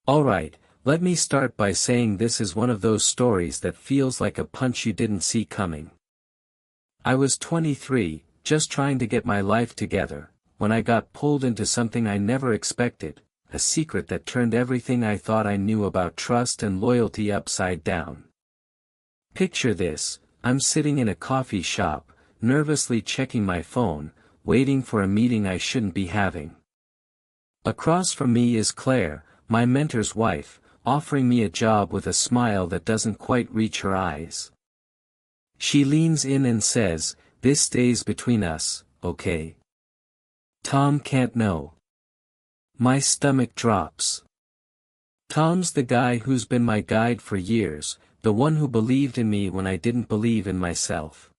Alright, let me start by saying this is one of those stories that feels like a punch you didn't see coming. I was 23, just trying to get my life together, when I got pulled into something I never expected, a secret that turned everything I thought I knew about trust and loyalty upside down. Picture this, I'm sitting in a coffee shop, nervously checking my phone, waiting for a meeting I shouldn't be having. Across from me is Claire, my mentor's wife, offering me a job with a smile that doesn't quite reach her eyes. She leans in and says, "This stays between us, okay? Tom can't know." My stomach drops. Tom's the guy who's been my guide for years, the one who believed in me when I didn't believe in myself.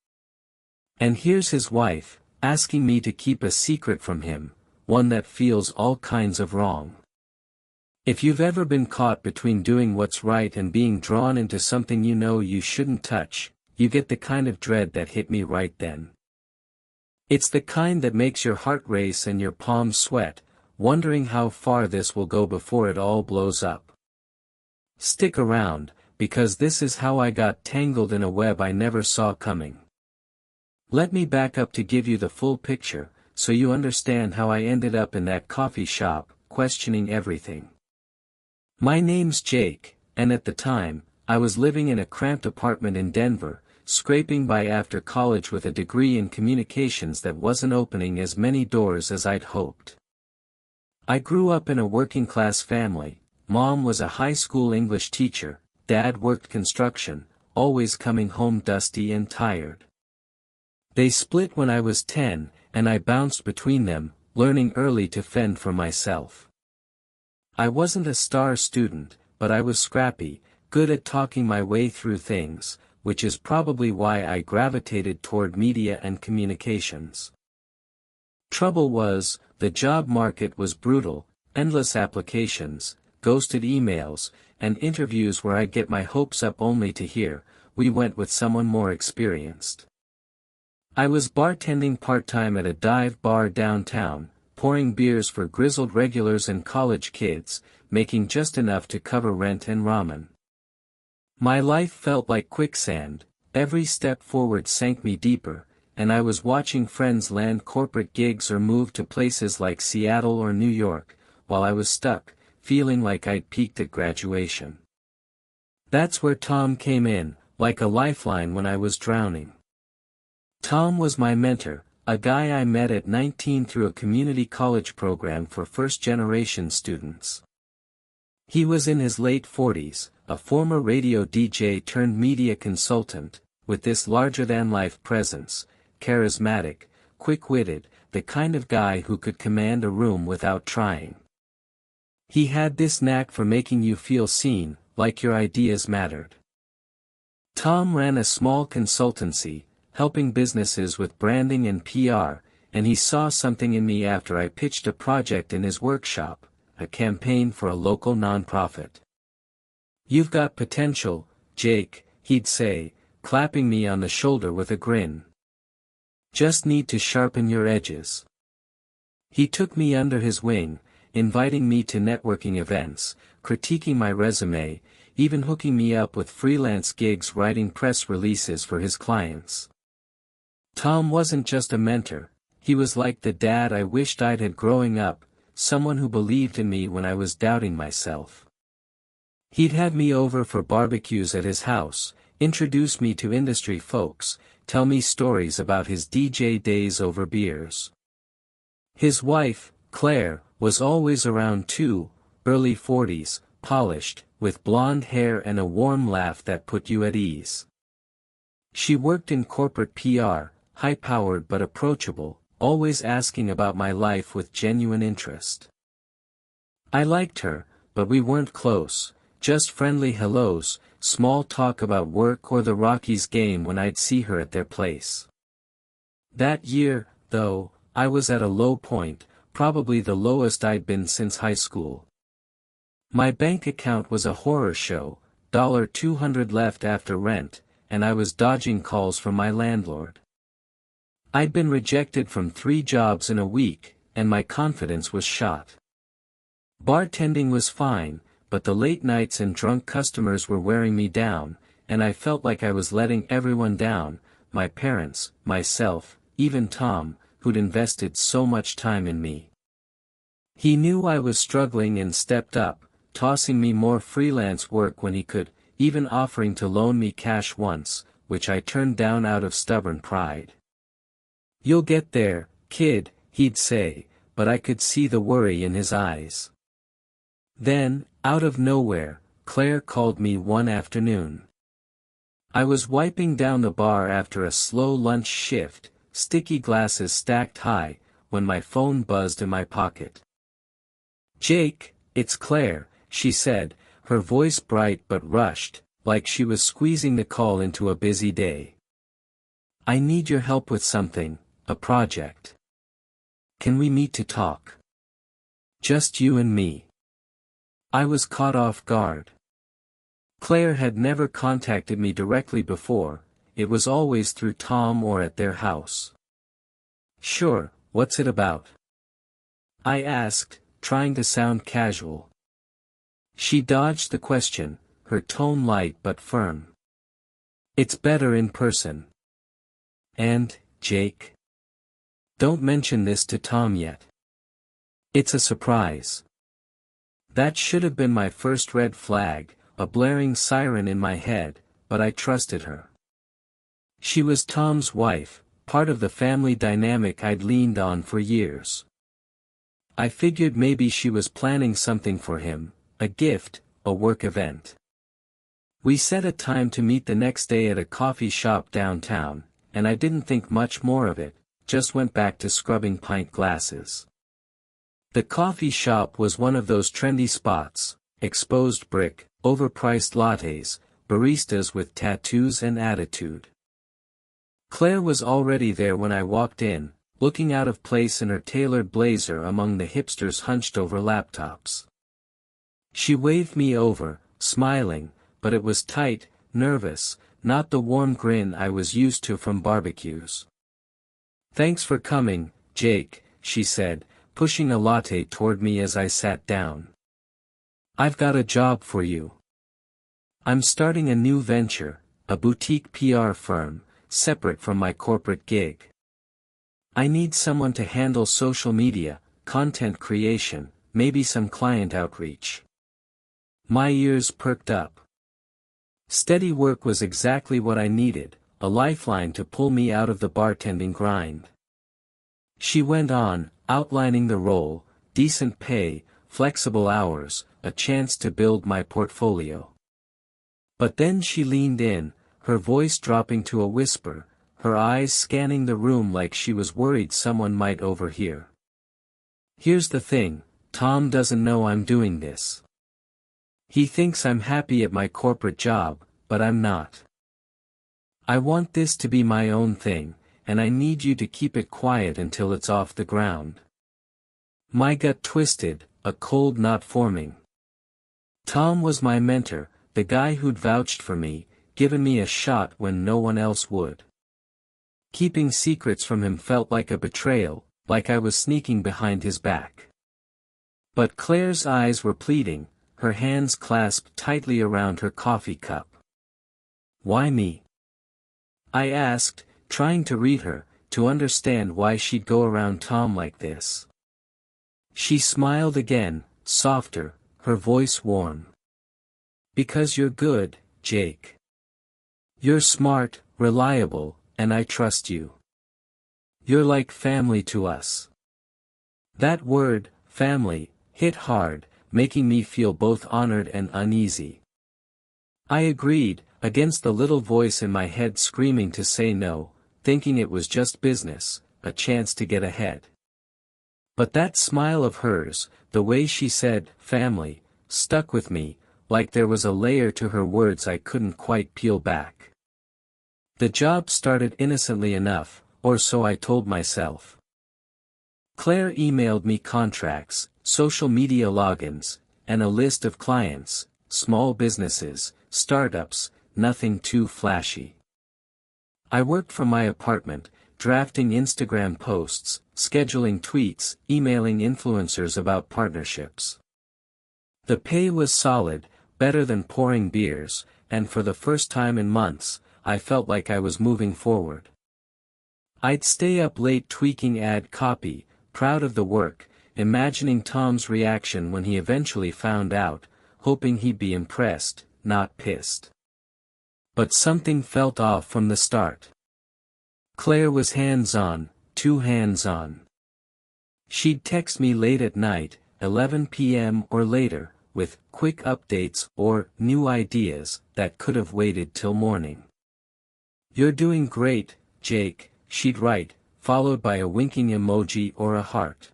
And here's his wife, asking me to keep a secret from him, one that feels all kinds of wrong. If you've ever been caught between doing what's right and being drawn into something you know you shouldn't touch, you get the kind of dread that hit me right then. It's the kind that makes your heart race and your palms sweat, wondering how far this will go before it all blows up. Stick around, because this is how I got tangled in a web I never saw coming. Let me back up to give you the full picture, so you understand how I ended up in that coffee shop, questioning everything. My name's Jake, and at the time, I was living in a cramped apartment in Denver, scraping by after college with a degree in communications that wasn't opening as many doors as I'd hoped. I grew up in a working-class family. Mom was a high school English teacher, Dad worked construction, always coming home dusty and tired. They split when I was 10, and I bounced between them, learning early to fend for myself. I wasn't a star student, but I was scrappy, good at talking my way through things, which is probably why I gravitated toward media and communications. Trouble was, the job market was brutal, endless applications, ghosted emails, and interviews where I'd get my hopes up only to hear, "We went with someone more experienced." I was bartending part-time at a dive bar downtown, pouring beers for grizzled regulars and college kids, making just enough to cover rent and ramen. My life felt like quicksand, every step forward sank me deeper, and I was watching friends land corporate gigs or move to places like Seattle or New York, while I was stuck, feeling like I'd peaked at graduation. That's where Tom came in, like a lifeline when I was drowning. Tom was my mentor, a guy I met at 19 through a community college program for first-generation students. He was in his late 40s, a former radio DJ turned media consultant, with this larger-than-life presence, charismatic, quick-witted, the kind of guy who could command a room without trying. He had this knack for making you feel seen, like your ideas mattered. Tom ran a small consultancy, helping businesses with branding and PR, and he saw something in me after I pitched a project in his workshop, a campaign for a local nonprofit. "You've got potential, Jake," he'd say, clapping me on the shoulder with a grin. "Just need to sharpen your edges." He took me under his wing, inviting me to networking events, critiquing my resume, even hooking me up with freelance gigs writing press releases for his clients. Tom wasn't just a mentor, he was like the dad I wished I'd had growing up, someone who believed in me when I was doubting myself. He'd have me over for barbecues at his house, introduce me to industry folks, tell me stories about his DJ days over beers. His wife, Claire, was always around too, early 40s, polished, with blonde hair and a warm laugh that put you at ease. She worked in corporate PR, high-powered but approachable, always asking about my life with genuine interest. I liked her, but we weren't close, just friendly hellos, small talk about work or the Rockies game when I'd see her at their place. That year, though, I was at a low point, probably the lowest I'd been since high school. My bank account was a horror show, $200 left after rent, and I was dodging calls from my landlord. I'd been rejected from 3 jobs in a week, and my confidence was shot. Bartending was fine, but the late nights and drunk customers were wearing me down, and I felt like I was letting everyone down, my parents, myself, even Tom, who'd invested so much time in me. He knew I was struggling and stepped up, tossing me more freelance work when he could, even offering to loan me cash once, which I turned down out of stubborn pride. "You'll get there, kid," he'd say, but I could see the worry in his eyes. Then, out of nowhere, Claire called me one afternoon. I was wiping down the bar after a slow lunch shift, sticky glasses stacked high, when my phone buzzed in my pocket. "Jake, it's Claire," she said, her voice bright but rushed, like she was squeezing the call into a busy day. "I need your help with something, a project. Can we meet to talk? Just you and me." I was caught off guard. Claire had never contacted me directly before, it was always through Tom or at their house. "Sure, what's it about?" I asked, trying to sound casual. She dodged the question, her tone light but firm. "It's better in person. And, Jake, don't mention this to Tom yet. It's a surprise." That should have been my first red flag, a blaring siren in my head, but I trusted her. She was Tom's wife, part of the family dynamic I'd leaned on for years. I figured maybe she was planning something for him, a gift, a work event. We set a time to meet the next day at a coffee shop downtown, and I didn't think much more of it, just went back to scrubbing pint glasses. The coffee shop was one of those trendy spots, exposed brick, overpriced lattes, baristas with tattoos and attitude. Claire was already there when I walked in, looking out of place in her tailored blazer among the hipsters hunched over laptops. She waved me over, smiling, but it was tight, nervous, not the warm grin I was used to from barbecues. "Thanks for coming, Jake," she said, pushing a latte toward me as I sat down. "I've got a job for you. I'm starting a new venture, a boutique PR firm, separate from my corporate gig. I need someone to handle social media, content creation, maybe some client outreach." My ears perked up. Steady work was exactly what I needed, a lifeline to pull me out of the bartending grind. She went on, outlining the role, decent pay, flexible hours, a chance to build my portfolio. But then she leaned in, her voice dropping to a whisper, her eyes scanning the room like she was worried someone might overhear. "Here's the thing, Tom doesn't know I'm doing this. He thinks I'm happy at my corporate job, but I'm not. I want this to be my own thing, and I need you to keep it quiet until it's off the ground." My gut twisted, a cold knot forming. Tom was my mentor, the guy who'd vouched for me, given me a shot when no one else would. Keeping secrets from him felt like a betrayal, like I was sneaking behind his back. But Claire's eyes were pleading, her hands clasped tightly around her coffee cup. "Why me?" I asked, trying to read her, to understand why she'd go around Tom like this. She smiled again, softer, her voice warm. "Because you're good, Jake. You're smart, reliable, and I trust you. You're like family to us." That word, family, hit hard, making me feel both honored and uneasy. I agreed, against the little voice in my head screaming to say no, thinking it was just business, a chance to get ahead. But that smile of hers, the way she said, family, stuck with me, like there was a layer to her words I couldn't quite peel back. The job started innocently enough, or so I told myself. Claire emailed me contracts, social media logins, and a list of clients, small businesses, startups, nothing too flashy. I worked from my apartment, drafting Instagram posts, scheduling tweets, emailing influencers about partnerships. The pay was solid, better than pouring beers, and for the first time in months, I felt like I was moving forward. I'd stay up late tweaking ad copy, proud of the work, imagining Tom's reaction when he eventually found out, hoping he'd be impressed, not pissed. But something felt off from the start. Claire was hands-on, too hands-on. She'd text me late at night, 11 p.m. or later, with quick updates or new ideas that could have waited till morning. "You're doing great, Jake," she'd write, followed by a winking emoji or a heart.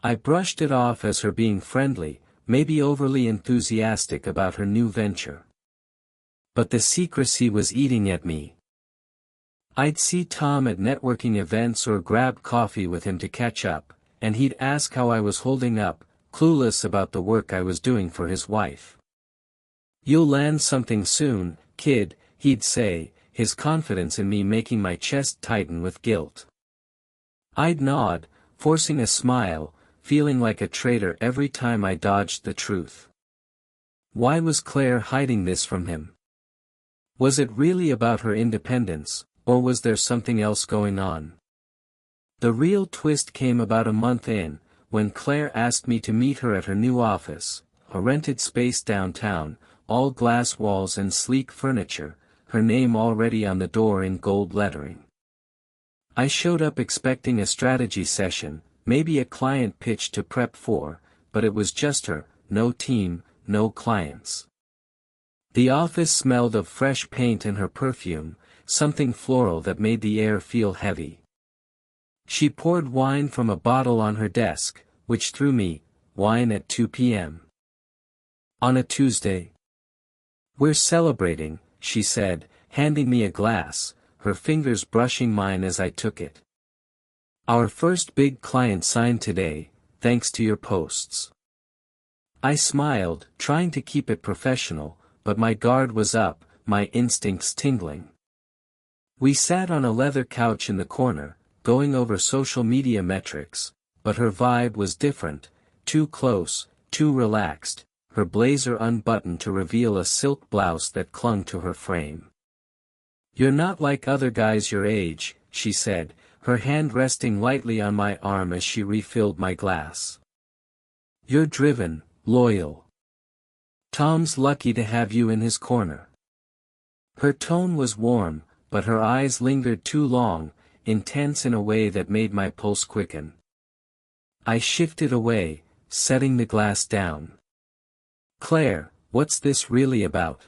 I brushed it off as her being friendly, maybe overly enthusiastic about her new venture. But the secrecy was eating at me. I'd see Tom at networking events or grab coffee with him to catch up, and he'd ask how I was holding up, clueless about the work I was doing for his wife. "You'll land something soon, kid," he'd say, his confidence in me making my chest tighten with guilt. I'd nod, forcing a smile, feeling like a traitor every time I dodged the truth. Why was Claire hiding this from him? Was it really about her independence, or was there something else going on? The real twist came about a month in, when Claire asked me to meet her at her new office, a rented space downtown, all glass walls and sleek furniture, her name already on the door in gold lettering. I showed up expecting a strategy session, maybe a client pitch to prep for, but it was just her, no team, no clients. The office smelled of fresh paint and her perfume, something floral that made the air feel heavy. She poured wine from a bottle on her desk, which threw me, wine at 2 p.m. on a Tuesday. "We're celebrating," she said, handing me a glass, her fingers brushing mine as I took it. "Our first big client signed today, thanks to your posts." I smiled, trying to keep it professional, but my guard was up, my instincts tingling. We sat on a leather couch in the corner, going over social media metrics, but her vibe was different, too close, too relaxed, her blazer unbuttoned to reveal a silk blouse that clung to her frame. "You're not like other guys your age," she said, her hand resting lightly on my arm as she refilled my glass. "You're driven, loyal. Tom's lucky to have you in his corner." Her tone was warm, but her eyes lingered too long, intense in a way that made my pulse quicken. I shifted away, setting the glass down. "Claire, what's this really about?"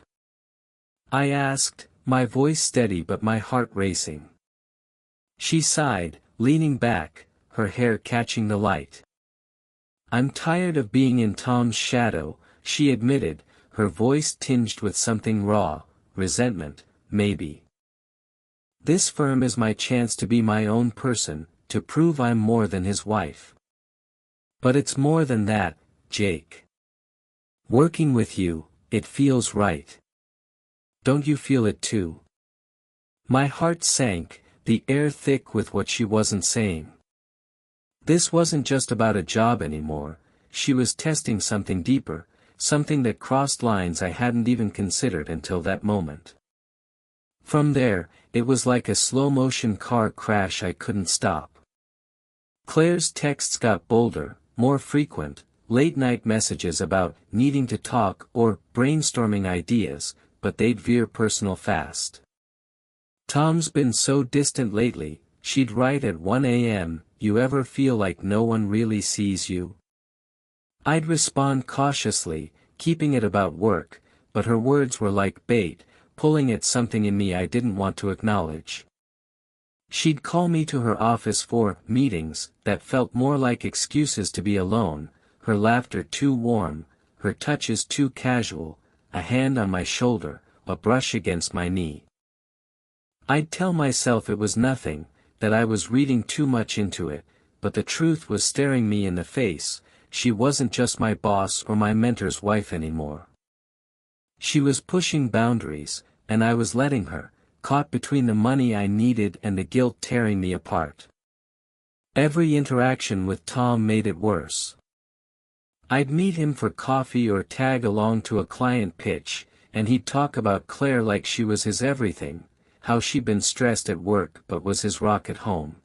I asked, my voice steady but my heart racing. She sighed, leaning back, her hair catching the light. "I'm tired of being in Tom's shadow," she admitted, her voice tinged with something raw, resentment, maybe. "This firm is my chance to be my own person, to prove I'm more than his wife. But it's more than that, Jake. Working with you, it feels right. Don't you feel it too?" My heart sank, the air thick with what she wasn't saying. This wasn't just about a job anymore, she was testing something deeper, something that crossed lines I hadn't even considered until that moment. From there, it was like a slow-motion car crash I couldn't stop. Claire's texts got bolder, more frequent, late-night messages about needing to talk or brainstorming ideas, but they'd veer personal fast. "Tom's been so distant lately," she'd write at 1 a.m., "you ever feel like no one really sees you?" I'd respond cautiously, keeping it about work, but her words were like bait, pulling at something in me I didn't want to acknowledge. She'd call me to her office for meetings that felt more like excuses to be alone, her laughter too warm, her touches too casual, a hand on my shoulder, a brush against my knee. I'd tell myself it was nothing, that I was reading too much into it, but the truth was staring me in the face, she wasn't just my boss or my mentor's wife anymore. She was pushing boundaries, and I was letting her, caught between the money I needed and the guilt tearing me apart. Every interaction with Tom made it worse. I'd meet him for coffee or tag along to a client pitch, and he'd talk about Claire like she was his everything, how she'd been stressed at work but was his rock at home.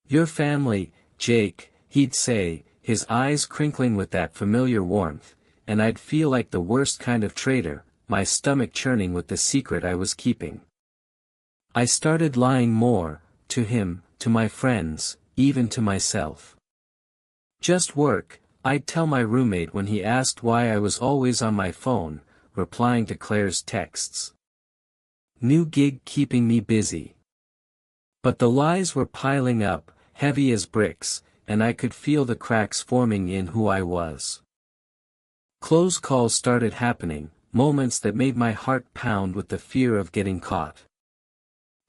"Your family, Jake," he'd say, his eyes crinkling with that familiar warmth, and I'd feel like the worst kind of traitor, my stomach churning with the secret I was keeping. I started lying more, to him, to my friends, even to myself. "Just work," I'd tell my roommate when he asked why I was always on my phone, replying to Claire's texts. "New gig keeping me busy." But the lies were piling up, heavy as bricks, and I could feel the cracks forming in who I was. Close calls started happening, moments that made my heart pound with the fear of getting caught.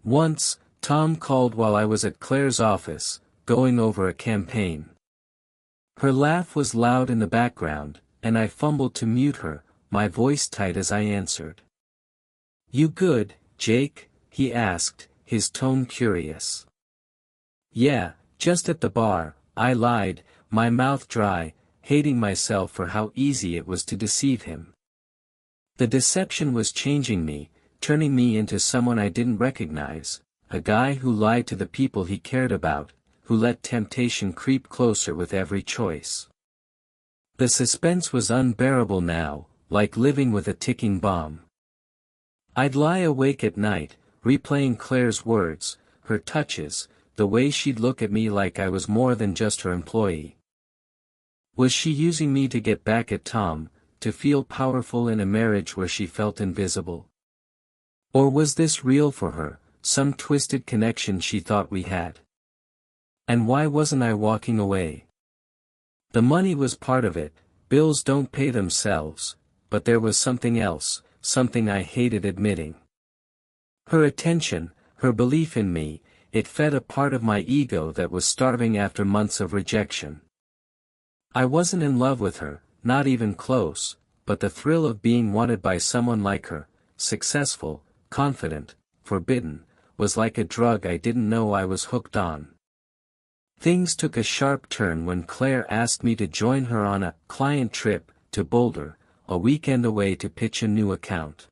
Once, Tom called while I was at Claire's office, going over a campaign. Her laugh was loud in the background, and I fumbled to mute her, my voice tight as I answered. "You good, Jake?" he asked, his tone curious. "Yeah, just at the bar," I lied, my mouth dry, hating myself for how easy it was to deceive him. The deception was changing me, turning me into someone I didn't recognize, a guy who lied to the people he cared about, who let temptation creep closer with every choice. The suspense was unbearable now, like living with a ticking bomb. I'd lie awake at night, replaying Claire's words, her touches, the way she'd look at me like I was more than just her employee. Was she using me to get back at Tom, to feel powerful in a marriage where she felt invisible? Or was this real for her, some twisted connection she thought we had? And why wasn't I walking away? The money was part of it, bills don't pay themselves, but there was something else, something I hated admitting. Her attention, her belief in me, it fed a part of my ego that was starving after months of rejection. I wasn't in love with her, not even close, but the thrill of being wanted by someone like her, successful, confident, forbidden, was like a drug I didn't know I was hooked on. Things took a sharp turn when Claire asked me to join her on a client trip to Boulder, a weekend away to pitch a new account.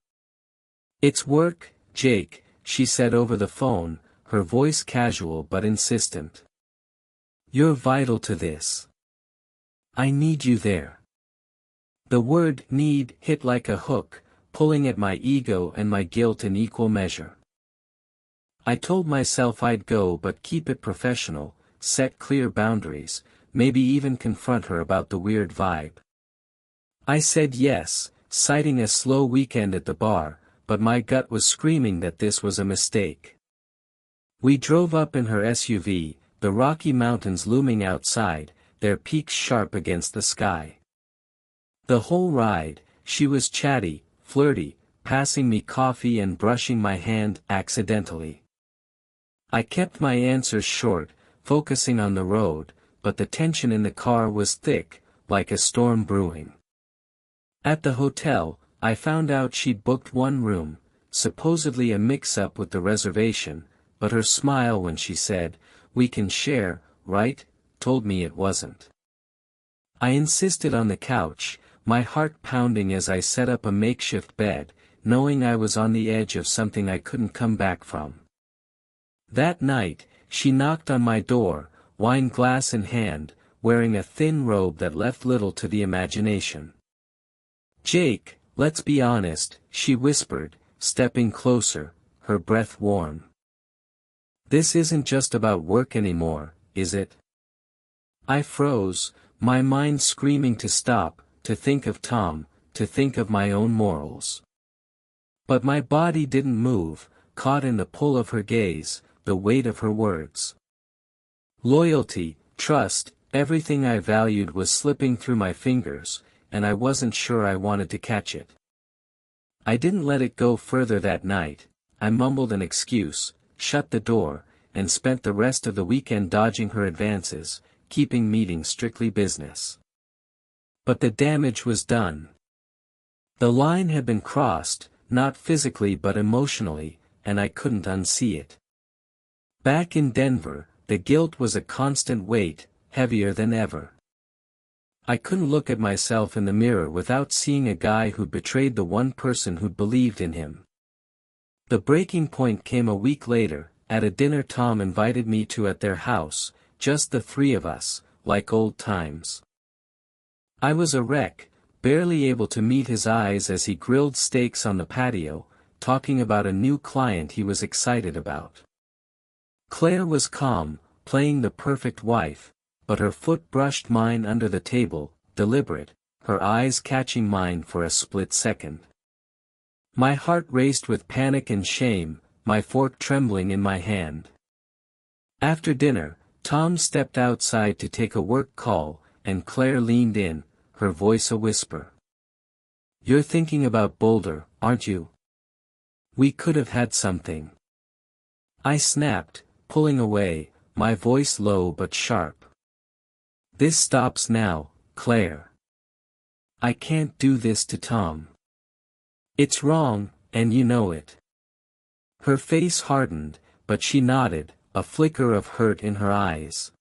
"It's work, Jake," she said over the phone, her voice casual but insistent. "You're vital to this. I need you there." The word "need" hit like a hook, pulling at my ego and my guilt in equal measure. I told myself I'd go but keep it professional, set clear boundaries, maybe even confront her about the weird vibe. I said yes, citing a slow weekend at the bar, but my gut was screaming that this was a mistake. We drove up in her SUV, the Rocky Mountains looming outside, their peaks sharp against the sky. The whole ride, she was chatty, flirty, passing me coffee and brushing my hand accidentally. I kept my answers short, focusing on the road, but the tension in the car was thick, like a storm brewing. At the hotel, I found out she'd booked one room, supposedly a mix-up with the reservation, but her smile when she said, "We can share, right?" told me it wasn't. I insisted on the couch, my heart pounding as I set up a makeshift bed, knowing I was on the edge of something I couldn't come back from. That night, she knocked on my door, wine glass in hand, wearing a thin robe that left little to the imagination. "Jake, let's be honest," she whispered, stepping closer, her breath warm. "This isn't just about work anymore, is it?" I froze, my mind screaming to stop, to think of Tom, to think of my own morals. But my body didn't move, caught in the pull of her gaze, the weight of her words. Loyalty, trust, everything I valued was slipping through my fingers, and I wasn't sure I wanted to catch it. I didn't let it go further that night. I mumbled an excuse, shut the door, and spent the rest of the weekend dodging her advances, keeping meetings strictly business. But the damage was done. The line had been crossed, not physically but emotionally, and I couldn't unsee it. Back in Denver, the guilt was a constant weight, heavier than ever. I couldn't look at myself in the mirror without seeing a guy who'd betrayed the one person who'd believed in him. The breaking point came a week later, at a dinner Tom invited me to at their house, just the three of us, like old times. I was a wreck, barely able to meet his eyes as he grilled steaks on the patio, talking about a new client he was excited about. Claire was calm, playing the perfect wife, but her foot brushed mine under the table, deliberate, her eyes catching mine for a split second. My heart raced with panic and shame, my fork trembling in my hand. After dinner, Tom stepped outside to take a work call, and Claire leaned in, her voice a whisper. "You're thinking about Boulder, aren't you? We could have had something." I snapped, pulling away, my voice low but sharp. "This stops now, Claire. I can't do this to Tom. It's wrong, and you know it." Her face hardened, but she nodded, a flicker of hurt in her eyes.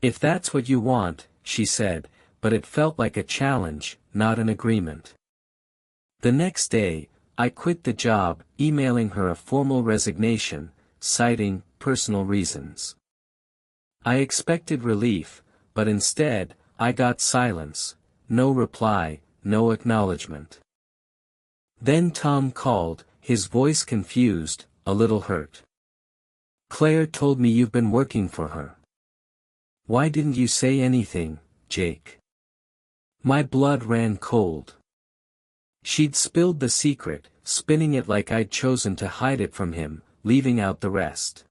"If that's what you want," she said, but it felt like a challenge, not an agreement. The next day, I quit the job, emailing her a formal resignation, citing personal reasons. I expected relief, but instead, I got silence, no reply, no acknowledgement. Then Tom called, his voice confused, a little hurt. "Claire told me you've been working for her. Why didn't you say anything, Jake?" My blood ran cold. She'd spilled the secret, spinning it like I'd chosen to hide it from him, leaving out the rest.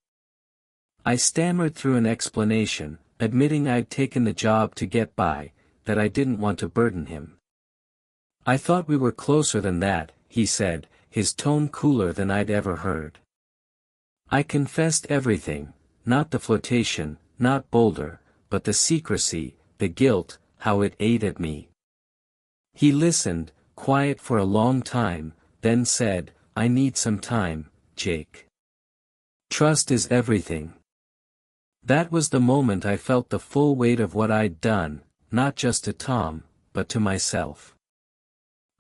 I stammered through an explanation, admitting I'd taken the job to get by, that I didn't want to burden him. "I thought we were closer than that," he said, his tone cooler than I'd ever heard. I confessed everything, not the flirtation, not Boulder, but the secrecy, the guilt, how it ate at me. He listened, quiet for a long time, then said, "I need some time, Jake. Trust is everything." That was the moment I felt the full weight of what I'd done, not just to Tom, but to myself.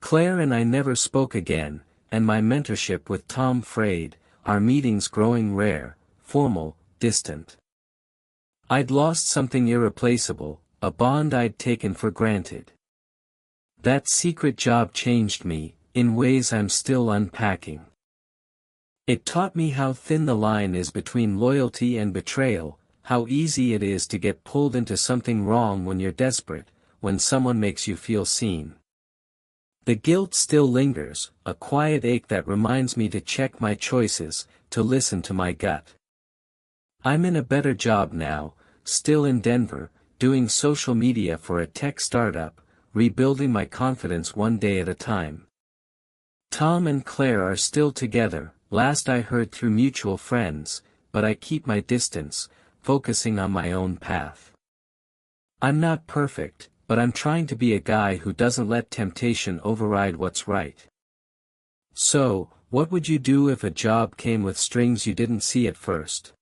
Claire and I never spoke again, and my mentorship with Tom frayed, our meetings growing rare, formal, distant. I'd lost something irreplaceable, a bond I'd taken for granted. That secret job changed me, in ways I'm still unpacking. It taught me how thin the line is between loyalty and betrayal, how easy it is to get pulled into something wrong when you're desperate, when someone makes you feel seen. The guilt still lingers, a quiet ache that reminds me to check my choices, to listen to my gut. I'm in a better job now, still in Denver, doing social media for a tech startup, rebuilding my confidence one day at a time. Tom and Claire are still together, last I heard through mutual friends, but I keep my distance, focusing on my own path. I'm not perfect, but I'm trying to be a guy who doesn't let temptation override what's right. So, what would you do if a job came with strings you didn't see at first?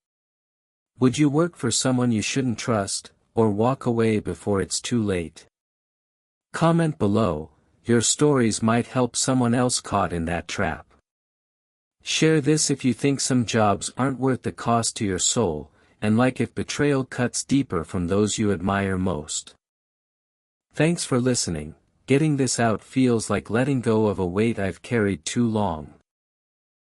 Would you work for someone you shouldn't trust, or walk away before it's too late? Comment below, your stories might help someone else caught in that trap. Share this if you think some jobs aren't worth the cost to your soul, and like if betrayal cuts deeper from those you admire most. Thanks for listening. Getting this out feels like letting go of a weight I've carried too long.